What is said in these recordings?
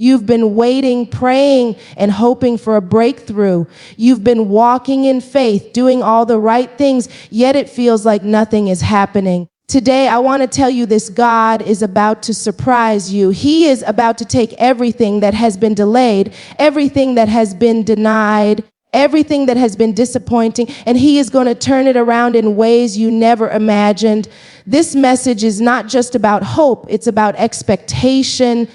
You've been waiting, praying, and hoping for a breakthrough. You've been walking in faith, doing all the right things, yet it feels like nothing is happening. Today, I want to tell you this: God is about to surprise you. He is about to take everything that has been delayed, everything that has been denied, everything that has been disappointing, and He is going to turn it around in ways you never imagined. This message is not just about hope, it's about expectation.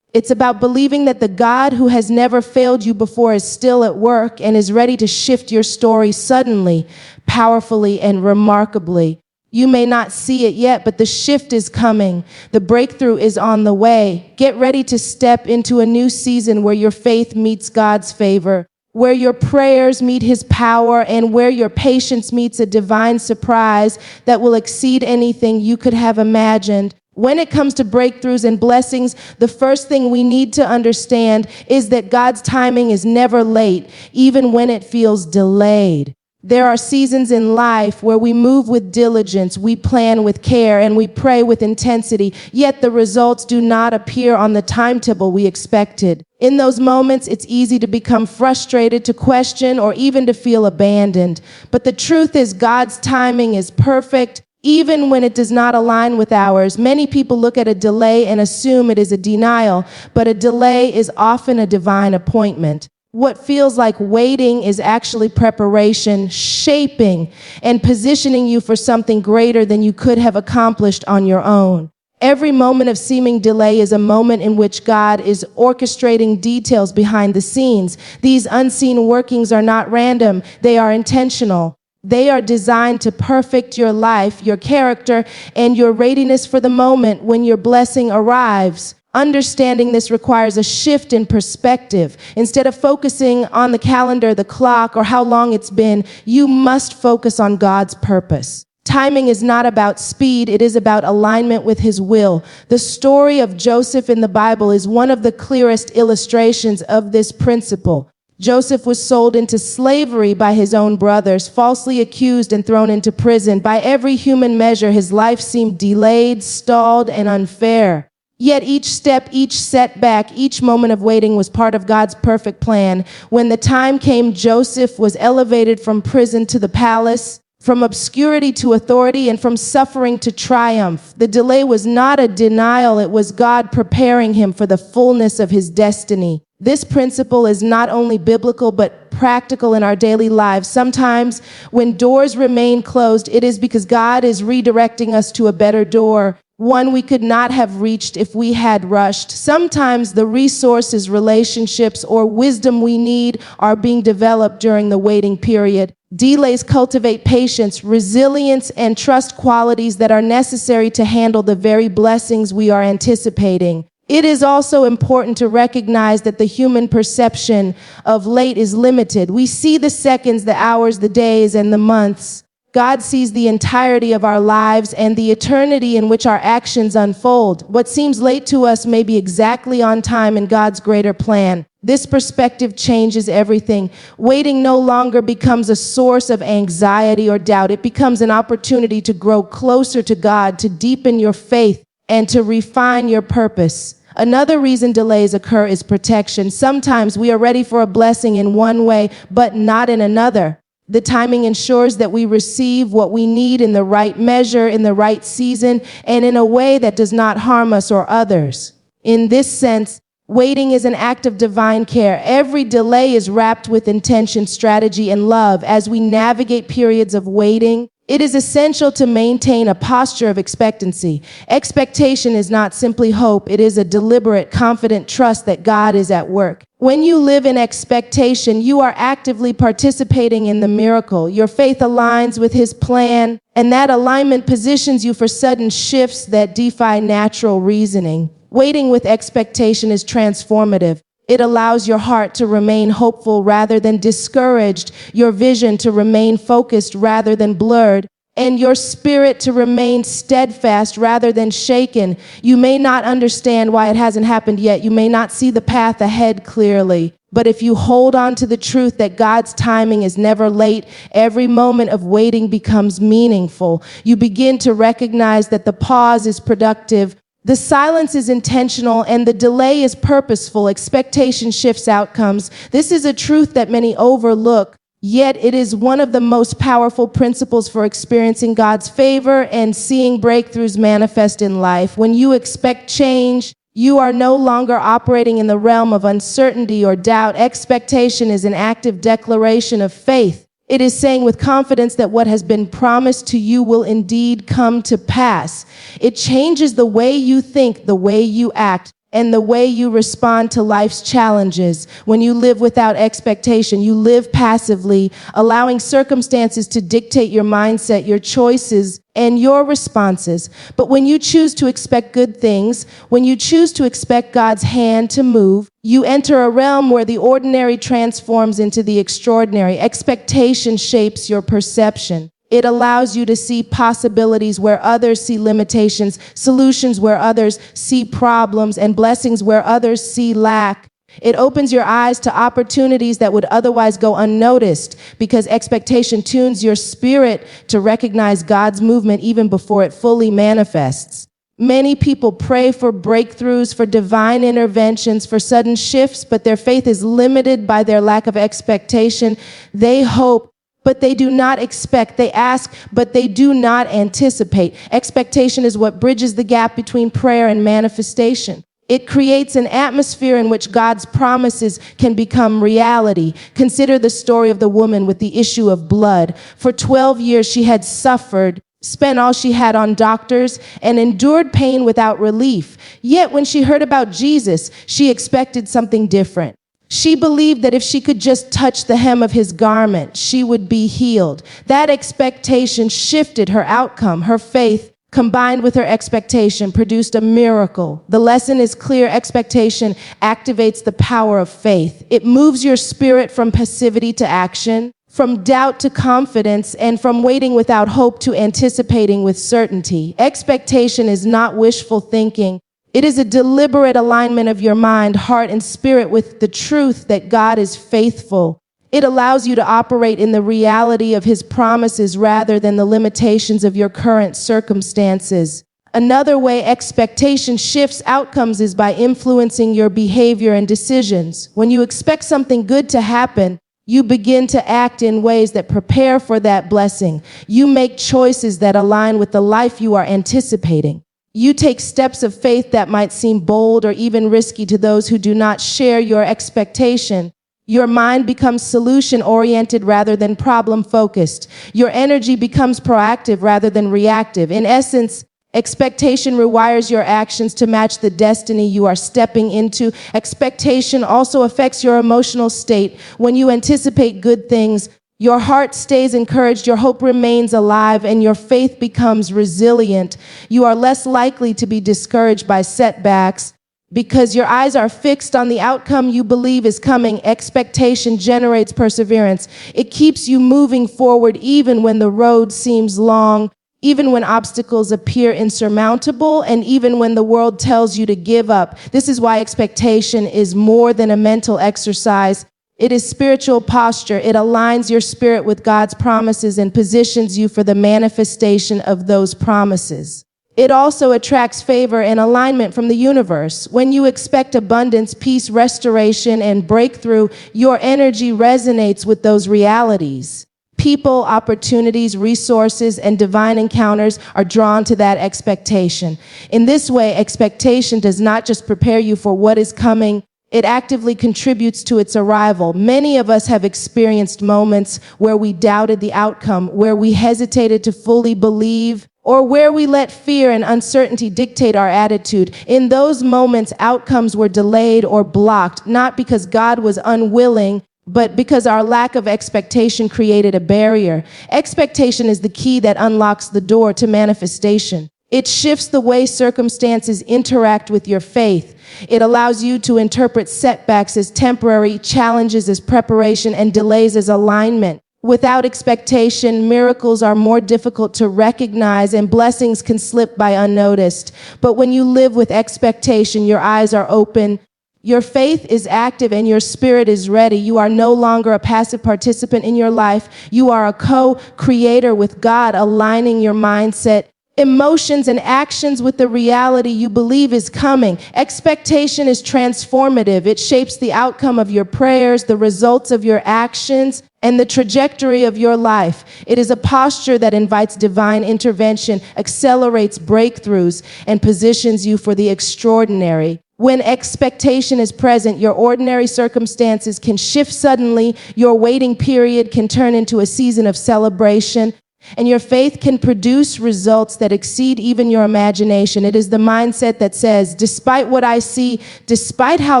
It's about believing that the God who has never failed you before is still at work and is ready to shift your story suddenly, powerfully, and remarkably. You may not see it yet, but the shift is coming. The breakthrough is on the way. Get ready to step into a new season where your faith meets God's favor, where your prayers meet His power, and where your patience meets a divine surprise that will exceed anything you could have imagined. When it comes to breakthroughs and blessings, the first thing we need to understand is that God's timing is never late, even when it feels delayed. There are seasons in life where we move with diligence, we plan with care, and we pray with intensity, yet the results do not appear on the timetable we expected. In those moments, it's easy to become frustrated, to question, or even to feel abandoned. But the truth is, God's timing is perfect, even when it does not align with ours. Many people look at a delay and assume it is a denial, but a delay is often a divine appointment. What feels like waiting is actually preparation, shaping, and positioning you for something greater than you could have accomplished on your own. Every moment of seeming delay is a moment in which God is orchestrating details behind the scenes. These unseen workings are not random, they are intentional. They are designed to perfect your life, your character, and your readiness for the moment when your blessing arrives. Understanding this requires a shift in perspective. Instead of focusing on the calendar, the clock, or how long it's been, you must focus on God's purpose. Timing is not about speed, it is about alignment with His will. The story of Joseph in the Bible is one of the clearest illustrations of this principle. Joseph was sold into slavery by his own brothers, falsely accused and thrown into prison. By every human measure, his life seemed delayed, stalled, and unfair. Yet each step, each setback, each moment of waiting was part of God's perfect plan. When the time came, Joseph was elevated from prison to the palace, from obscurity to authority, and from suffering to triumph. The delay was not a denial, it was God preparing him for the fullness of his destiny. This principle is not only biblical, but practical in our daily lives. Sometimes when doors remain closed, it is because God is redirecting us to a better door, one we could not have reached if we had rushed. Sometimes the resources, relationships, or wisdom we need are being developed during the waiting period. Delays cultivate patience, resilience, and trust, qualities that are necessary to handle the very blessings we are anticipating. It is also important to recognize that the human perception of late is limited. We see the seconds, the hours, the days, and the months. God sees the entirety of our lives and the eternity in which our actions unfold. What seems late to us may be exactly on time in God's greater plan. This perspective changes everything. Waiting no longer becomes a source of anxiety or doubt. It becomes an opportunity to grow closer to God, to deepen your faith, and to refine your purpose. Another reason delays occur is protection. Sometimes we are ready for a blessing in one way, but not in another. The timing ensures that we receive what we need in the right measure, in the right season, and in a way that does not harm us or others. In this sense, waiting is an act of divine care. Every delay is wrapped with intention, strategy, and love. As we navigate periods of waiting, it is essential to maintain a posture of expectancy. Expectation is not simply hope, it is a deliberate, confident trust that God is at work. When you live in expectation, you are actively participating in the miracle. Your faith aligns with His plan, and that alignment positions you for sudden shifts that defy natural reasoning. Waiting with expectation is transformative. It allows your heart to remain hopeful rather than discouraged, your vision to remain focused rather than blurred, and your spirit to remain steadfast rather than shaken. You may not understand why it hasn't happened yet. You may not see the path ahead clearly. But if you hold on to the truth that God's timing is never late, every moment of waiting becomes meaningful. You begin to recognize that the pause is productive, The silence is intentional and the delay is purposeful. Expectation shifts outcomes. This is a truth that many overlook, yet it is one of the most powerful principles for experiencing God's favor and seeing breakthroughs manifest in life. When you expect change, you are no longer operating in the realm of uncertainty or doubt. Expectation is an active declaration of faith. It is saying with confidence that what has been promised to you will indeed come to pass. It changes the way you think, the way you act, and the way you respond to life's challenges. When you live without expectation, you live passively, allowing circumstances to dictate your mindset, your choices, and your responses. But when you choose to expect good things, when you choose to expect God's hand to move, you enter a realm where the ordinary transforms into the extraordinary. Expectation shapes your perception. It allows you to see possibilities where others see limitations, solutions where others see problems, and blessings where others see lack. It opens your eyes to opportunities that would otherwise go unnoticed because expectation tunes your spirit to recognize God's movement even before it fully manifests. Many people pray for breakthroughs, for divine interventions, for sudden shifts, but their faith is limited by their lack of expectation. They hope, but they do not expect. They ask, but they do not anticipate. Expectation is what bridges the gap between prayer and manifestation. It creates an atmosphere in which God's promises can become reality. Consider the story of the woman with the issue of blood. For 12 years, she had suffered, spent all she had on doctors, and endured pain without relief. Yet when she heard about Jesus, she expected something different. She believed that if she could just touch the hem of his garment, she would be healed. That expectation shifted her outcome. Her faith, combined with her expectation, produced a miracle. The lesson is clear. Expectation activates the power of faith. It moves your spirit from passivity to action, from doubt to confidence, and from waiting without hope to anticipating with certainty. Expectation is not wishful thinking. It is a deliberate alignment of your mind, heart, and spirit with the truth that God is faithful. It allows you to operate in the reality of his promises rather than the limitations of your current circumstances. Another way expectation shifts outcomes is by influencing your behavior and decisions. When you expect something good to happen, you begin to act in ways that prepare for that blessing. You make choices that align with the life you are anticipating. You take steps of faith that might seem bold or even risky to those who do not share your expectation. Your mind becomes solution-oriented rather than problem-focused. Your energy becomes proactive rather than reactive. In essence, expectation rewires your actions to match the destiny you are stepping into. Expectation also affects your emotional state. When you anticipate good things, your heart stays encouraged, your hope remains alive, and your faith becomes resilient. You are less likely to be discouraged by setbacks because your eyes are fixed on the outcome you believe is coming. Expectation generates perseverance. It keeps you moving forward even when the road seems long, even when obstacles appear insurmountable, and even when the world tells you to give up. This is why expectation is more than a mental exercise. It is spiritual posture. It aligns your spirit with God's promises and positions you for the manifestation of those promises. It also attracts favor and alignment from the universe. When you expect abundance, peace, restoration, and breakthrough, your energy resonates with those realities. People, opportunities, resources, and divine encounters are drawn to that expectation. In this way, expectation does not just prepare you for what is coming, it actively contributes to its arrival. Many of us have experienced moments where we doubted the outcome, where we hesitated to fully believe, or where we let fear and uncertainty dictate our attitude. In those moments, outcomes were delayed or blocked, not because God was unwilling, but because our lack of expectation created a barrier. Expectation is the key that unlocks the door to manifestation. It shifts the way circumstances interact with your faith. It allows you to interpret setbacks as temporary, challenges as preparation, and delays as alignment. Without expectation, miracles are more difficult to recognize and blessings can slip by unnoticed. But when you live with expectation, your eyes are open, your faith is active, and your spirit is ready. You are no longer a passive participant in your life. You are a co-creator with God, aligning your mindset, emotions and actions with the reality you believe is coming. Expectation is transformative. It shapes the outcome of your prayers, the results of your actions, and the trajectory of your life. It is a posture that invites divine intervention, accelerates breakthroughs, and positions you for the extraordinary. When expectation is present, your ordinary circumstances can shift suddenly, your waiting period can turn into a season of celebration, and your faith can produce results that exceed even your imagination. It is the mindset that says, despite what I see, despite how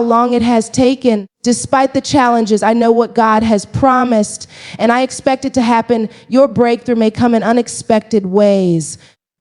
long it has taken, despite the challenges, I know what God has promised, and I expect it to happen. Your breakthrough may come in unexpected ways.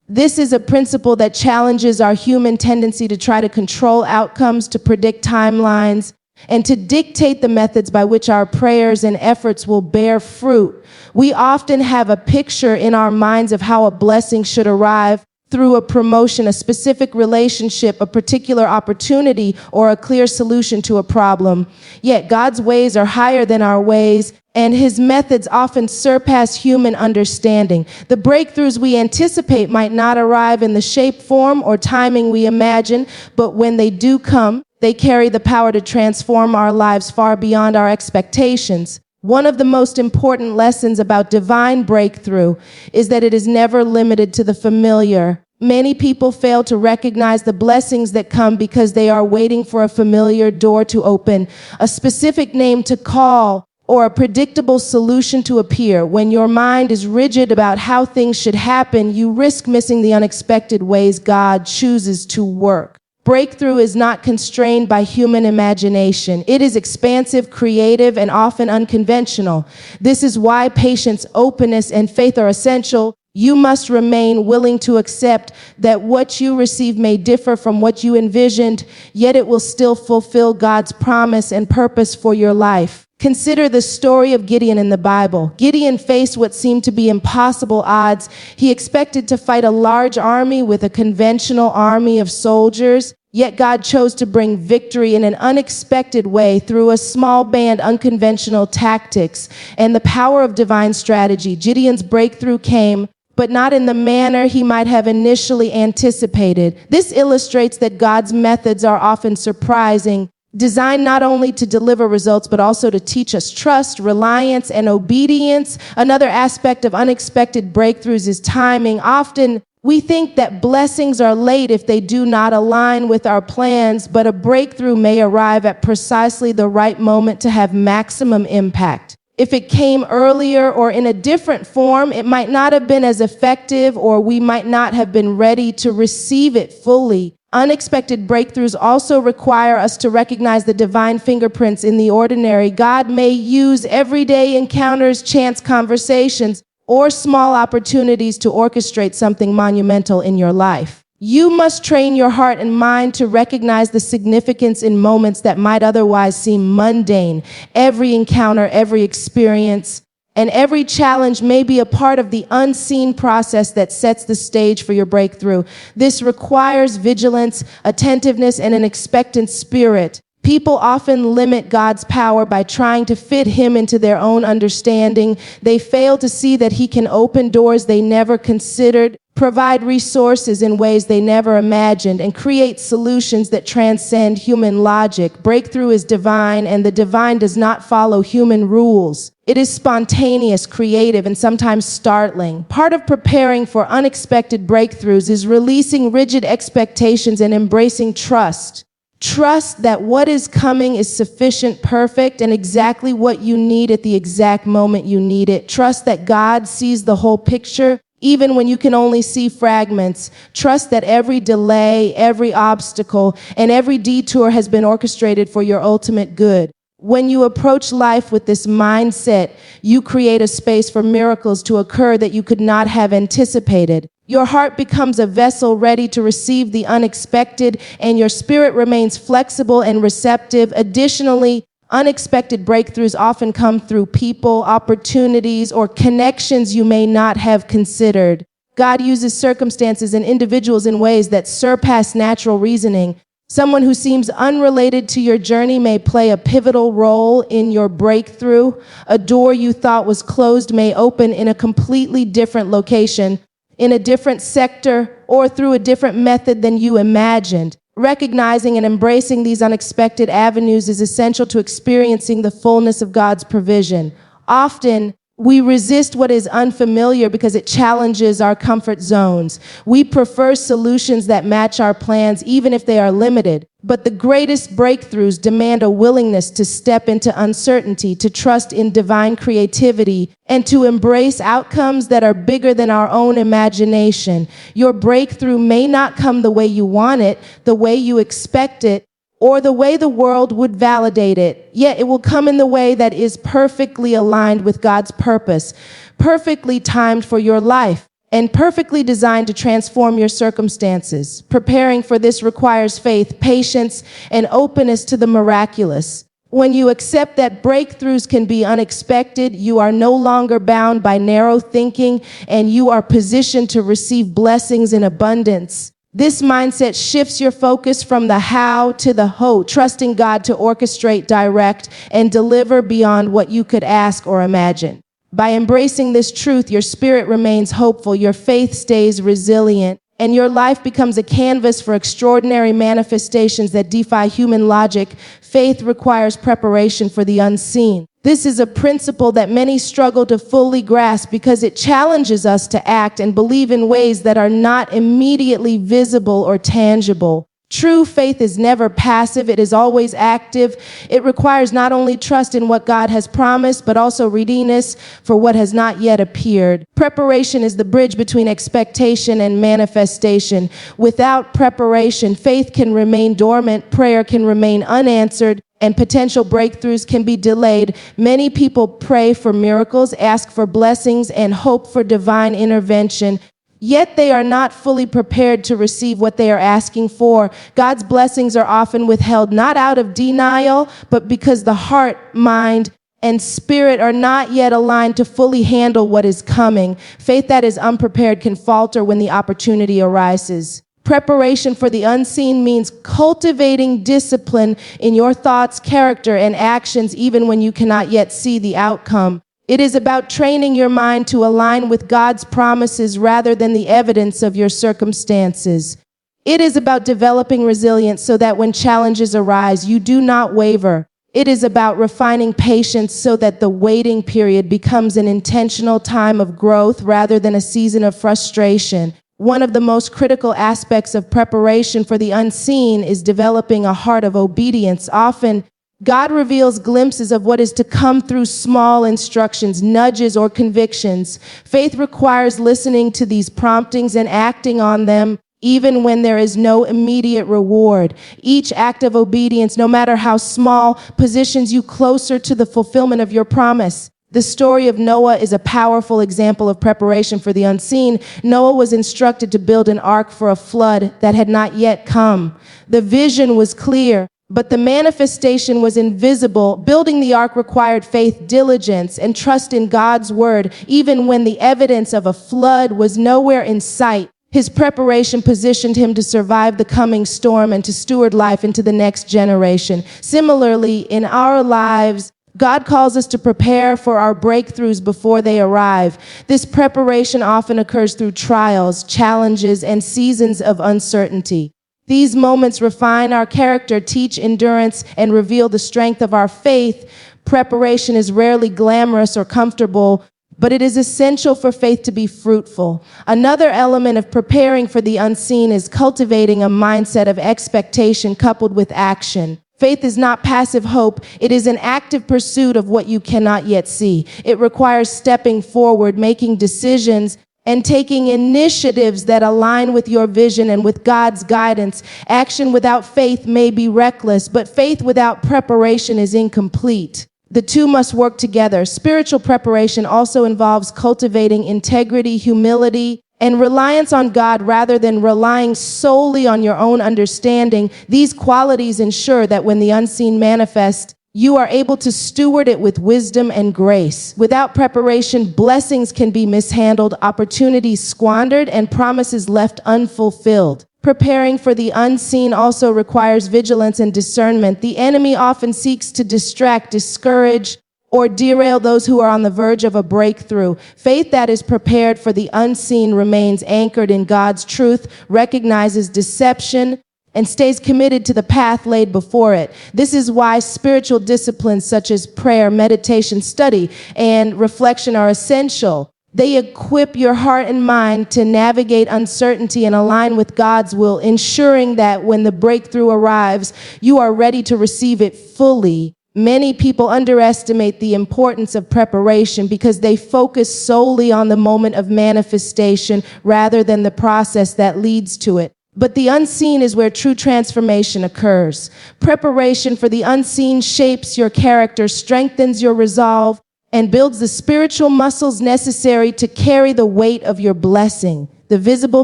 This is a principle that challenges our human tendency to try to control outcomes, to predict timelines, and to dictate the methods by which our prayers and efforts will bear fruit. We often have a picture in our minds of how a blessing should arrive through a promotion, a specific relationship, a particular opportunity, or a clear solution to a problem. Yet God's ways are higher than our ways, and his methods often surpass human understanding. The breakthroughs we anticipate might not arrive in the shape, form, or timing we imagine, but when they do come, they carry the power to transform our lives far beyond our expectations. One of the most important lessons about divine breakthrough is that it is never limited to the familiar. Many people fail to recognize the blessings that come because they are waiting for a familiar door to open, a specific name to call, or a predictable solution to appear. When your mind is rigid about how things should happen, you risk missing the unexpected ways God chooses to work. Breakthrough is not constrained by human imagination. It is expansive, creative, and often unconventional. This is why patience, openness, and faith are essential. You must remain willing to accept that what you receive may differ from what you envisioned, yet it will still fulfill God's promise and purpose for your life. Consider the story of Gideon in the Bible. Gideon faced what seemed to be impossible odds. He expected to fight a large army with a conventional army of soldiers, yet God chose to bring victory in an unexpected way through a small band, unconventional tactics, and the power of divine strategy. Gideon's breakthrough came, but not in the manner he might have initially anticipated. This illustrates that God's methods are often surprising, designed not only to deliver results, but also to teach us trust, reliance, and obedience. Another aspect of unexpected breakthroughs is timing. Often, we think that blessings are late if they do not align with our plans, but a breakthrough may arrive at precisely the right moment to have maximum impact. If it came earlier or in a different form, it might not have been as effective, or we might not have been ready to receive it fully. Unexpected breakthroughs also require us to recognize the divine fingerprints in the ordinary. God may use everyday encounters, chance conversations, or small opportunities to orchestrate something monumental in your life. You must train your heart and mind to recognize the significance in moments that might otherwise seem mundane. Every encounter, every experience, and every challenge may be a part of the unseen process that sets the stage for your breakthrough. This requires vigilance, attentiveness, and an expectant spirit. People often limit God's power by trying to fit him into their own understanding. They fail to see that he can open doors they never considered, provide resources in ways they never imagined, and create solutions that transcend human logic. Breakthrough is divine, and the divine does not follow human rules. It is spontaneous, creative, and sometimes startling. Part of preparing for unexpected breakthroughs is releasing rigid expectations and embracing trust. Trust that what is coming is sufficient, perfect, and exactly what you need at the exact moment you need it. Trust that God sees the whole picture, even when you can only see fragments. Trust that every delay, every obstacle, and every detour has been orchestrated for your ultimate good. When you approach life with this mindset, you create a space for miracles to occur that you could not have anticipated. Your heart becomes a vessel ready to receive the unexpected, and your spirit remains flexible and receptive. Additionally, unexpected breakthroughs often come through people, opportunities, or connections you may not have considered. God uses circumstances and individuals in ways that surpass natural reasoning. Someone who seems unrelated to your journey may play a pivotal role in your breakthrough. A door you thought was closed may open in a completely different location. in a different sector, or through a different method than you imagined. Recognizing and embracing these unexpected avenues is essential to experiencing the fullness of God's provision. Often, we resist what is unfamiliar because it challenges our comfort zones. We prefer solutions that match our plans, even if they are limited. But the greatest breakthroughs demand a willingness to step into uncertainty, to trust in divine creativity, and to embrace outcomes that are bigger than our own imagination. Your breakthrough may not come the way you want it, the way you expect it, or the way the world would validate it, yet it will come in the way that is perfectly aligned with God's purpose, perfectly timed for your life, and perfectly designed to transform your circumstances. Preparing for this requires faith, patience, and openness to the miraculous. When you accept that breakthroughs can be unexpected, you are no longer bound by narrow thinking, and you are positioned to receive blessings in abundance. This mindset shifts your focus from the how to the who, trusting God to orchestrate, direct, and deliver beyond what you could ask or imagine. By embracing this truth, your spirit remains hopeful, your faith stays resilient, and your life becomes a canvas for extraordinary manifestations that defy human logic. Faith requires preparation for the unseen. This is a principle that many struggle to fully grasp because it challenges us to act and believe in ways that are not immediately visible or tangible. True faith is never passive, it is always active. It requires not only trust in what God has promised, but also readiness for what has not yet appeared. Preparation is the bridge between expectation and manifestation. Without preparation, faith can remain dormant, prayer can remain unanswered, and potential breakthroughs can be delayed. Many people pray for miracles, ask for blessings, and hope for divine intervention. Yet they are not fully prepared to receive what they are asking for. God's blessings are often withheld not out of denial, but because the heart, mind, and spirit are not yet aligned to fully handle what is coming. Faith that is unprepared can falter when the opportunity arises. Preparation for the unseen means cultivating discipline in your thoughts, character, and actions even when you cannot yet see the outcome. It is about training your mind to align with God's promises rather than the evidence of your circumstances. It is about developing resilience so that when challenges arise, you do not waver. It is about refining patience so that the waiting period becomes an intentional time of growth rather than a season of frustration. One of the most critical aspects of preparation for the unseen is developing a heart of obedience. Often, God reveals glimpses of what is to come through small instructions, nudges, or convictions. Faith requires listening to these promptings and acting on them, even when there is no immediate reward. Each act of obedience, no matter how small, positions you closer to the fulfillment of your promise. The story of Noah is a powerful example of preparation for the unseen. Noah was instructed to build an ark for a flood that had not yet come. The vision was clear, but the manifestation was invisible. Building the ark required faith, diligence, and trust in God's word, even when the evidence of a flood was nowhere in sight. His preparation positioned him to survive the coming storm and to steward life into the next generation. Similarly, in our lives, God calls us to prepare for our breakthroughs before they arrive. This preparation often occurs through trials, challenges, and seasons of uncertainty. These moments refine our character, teach endurance, and reveal the strength of our faith. Preparation is rarely glamorous or comfortable, but it is essential for faith to be fruitful. Another element of preparing for the unseen is cultivating a mindset of expectation coupled with action. Faith is not passive hope. It is an active pursuit of what you cannot yet see. It requires stepping forward, making decisions, and taking initiatives that align with your vision and with God's guidance. Action without faith may be reckless, but faith without preparation is incomplete. The two must work together. Spiritual preparation also involves cultivating integrity, humility, and reliance on God rather than relying solely on your own understanding. These qualities ensure that when the unseen manifests, you are able to steward it with wisdom and grace. Without preparation, blessings can be mishandled, opportunities squandered, and promises left unfulfilled. Preparing for the unseen also requires vigilance and discernment. The enemy often seeks to distract, discourage, or derail those who are on the verge of a breakthrough. Faith that is prepared for the unseen remains anchored in God's truth, recognizes deception, and stays committed to the path laid before it. This is why spiritual disciplines such as prayer, meditation, study, and reflection are essential. They equip your heart and mind to navigate uncertainty and align with God's will, ensuring that when the breakthrough arrives, you are ready to receive it fully. Many people underestimate the importance of preparation because they focus solely on the moment of manifestation rather than the process that leads to it. But the unseen is where true transformation occurs. Preparation for the unseen shapes your character, strengthens your resolve, and builds the spiritual muscles necessary to carry the weight of your blessing. The visible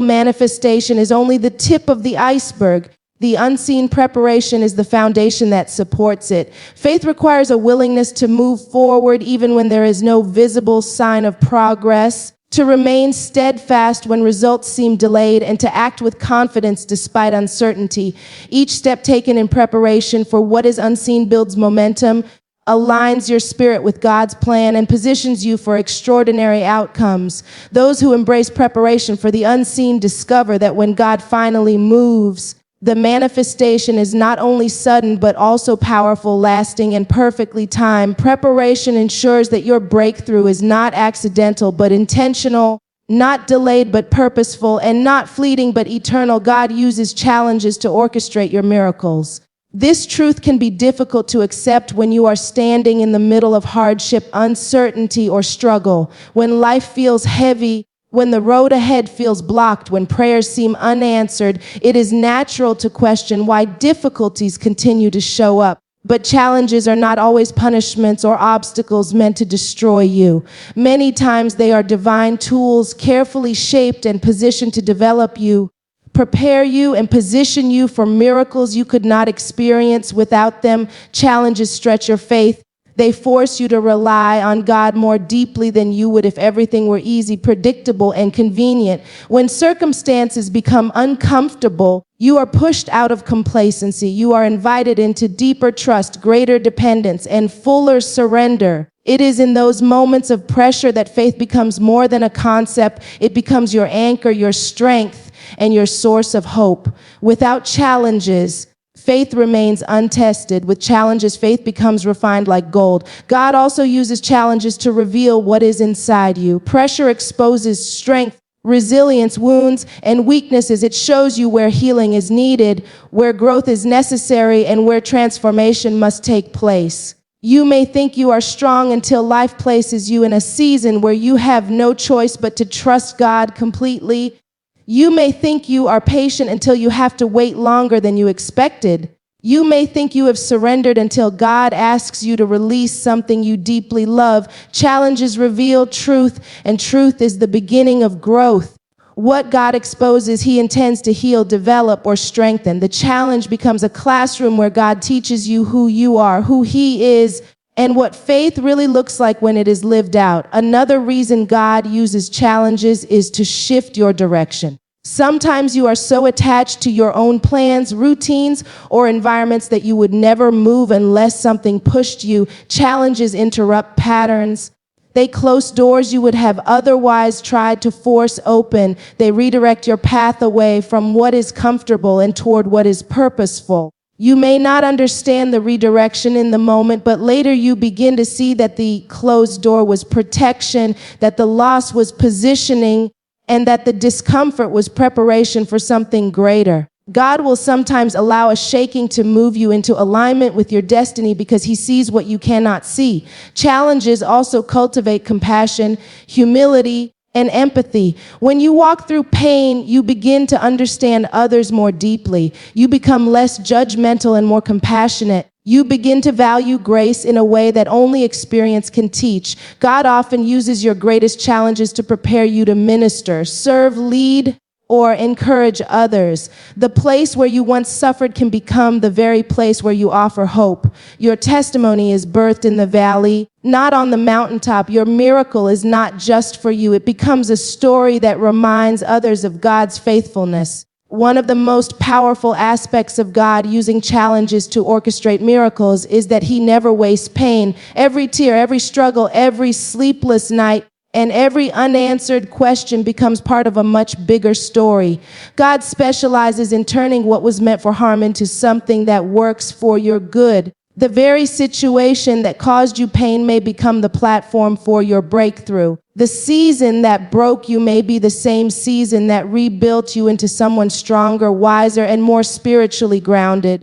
manifestation is only the tip of the iceberg. The unseen preparation is the foundation that supports it. Faith requires a willingness to move forward even when there is no visible sign of progress, to remain steadfast when results seem delayed, and to act with confidence despite uncertainty. Each step taken in preparation for what is unseen builds momentum, aligns your spirit with God's plan, and positions you for extraordinary outcomes. Those who embrace preparation for the unseen discover that when God finally moves, the manifestation is not only sudden, but also powerful, lasting, and perfectly timed. Preparation ensures that your breakthrough is not accidental, but intentional, not delayed, but purposeful, and not fleeting, but eternal. God uses challenges to orchestrate your miracles. This truth can be difficult to accept when you are standing in the middle of hardship, uncertainty, or struggle, when life feels heavy, when the road ahead feels blocked, when prayers seem unanswered. It is natural to question why difficulties continue to show up. But challenges are not always punishments or obstacles meant to destroy you. Many times they are divine tools, carefully shaped and positioned to develop you, prepare you, and position you for miracles you could not experience without them. Challenges stretch your faith. They force you to rely on God more deeply than you would if everything were easy, predictable, and convenient. When circumstances become uncomfortable, you are pushed out of complacency. You are invited into deeper trust, greater dependence, and fuller surrender. It is in those moments of pressure that faith becomes more than a concept. It becomes your anchor, your strength, and your source of hope. Without challenges, faith remains untested. With challenges, faith becomes refined like gold. God also uses challenges to reveal what is inside you. Pressure exposes strength, resilience, wounds, and weaknesses. It shows you where healing is needed, where growth is necessary, and where transformation must take place. You may think you are strong until life places you in a season where you have no choice but to trust God completely. You may think you are patient until you have to wait longer than you expected. You may think you have surrendered until God asks you to release something you deeply love. Challenges reveal truth, and truth is the beginning of growth. What God exposes, He intends to heal, develop, or strengthen. The challenge becomes a classroom where God teaches you who you are, who He is, and what faith really looks like when it is lived out. Another reason God uses challenges is to shift your direction. Sometimes you are so attached to your own plans, routines, or environments that you would never move unless something pushed you. Challenges interrupt patterns. They close doors you would have otherwise tried to force open. They redirect your path away from what is comfortable and toward what is purposeful. You may not understand the redirection in the moment, but later you begin to see that the closed door was protection, that the loss was positioning, and that the discomfort was preparation for something greater. God will sometimes allow a shaking to move you into alignment with your destiny because He sees what you cannot see. Challenges also cultivate compassion, humility, and empathy. When you walk through pain, you begin to understand others more deeply. You become less judgmental and more compassionate. You begin to value grace in a way that only experience can teach. God often uses your greatest challenges to prepare you to minister, serve, lead, or encourage others. The place where you once suffered can become the very place where you offer hope. Your testimony is birthed in the valley, not on the mountaintop. Your miracle is not just for you. It becomes a story that reminds others of God's faithfulness. One of the most powerful aspects of God using challenges to orchestrate miracles is that he never wastes pain. Every tear, every struggle, every sleepless night, and every unanswered question becomes part of a much bigger story. God specializes in turning what was meant for harm into something that works for your good. The very situation that caused you pain may become the platform for your breakthrough. The season that broke you may be the same season that rebuilt you into someone stronger, wiser, and more spiritually grounded.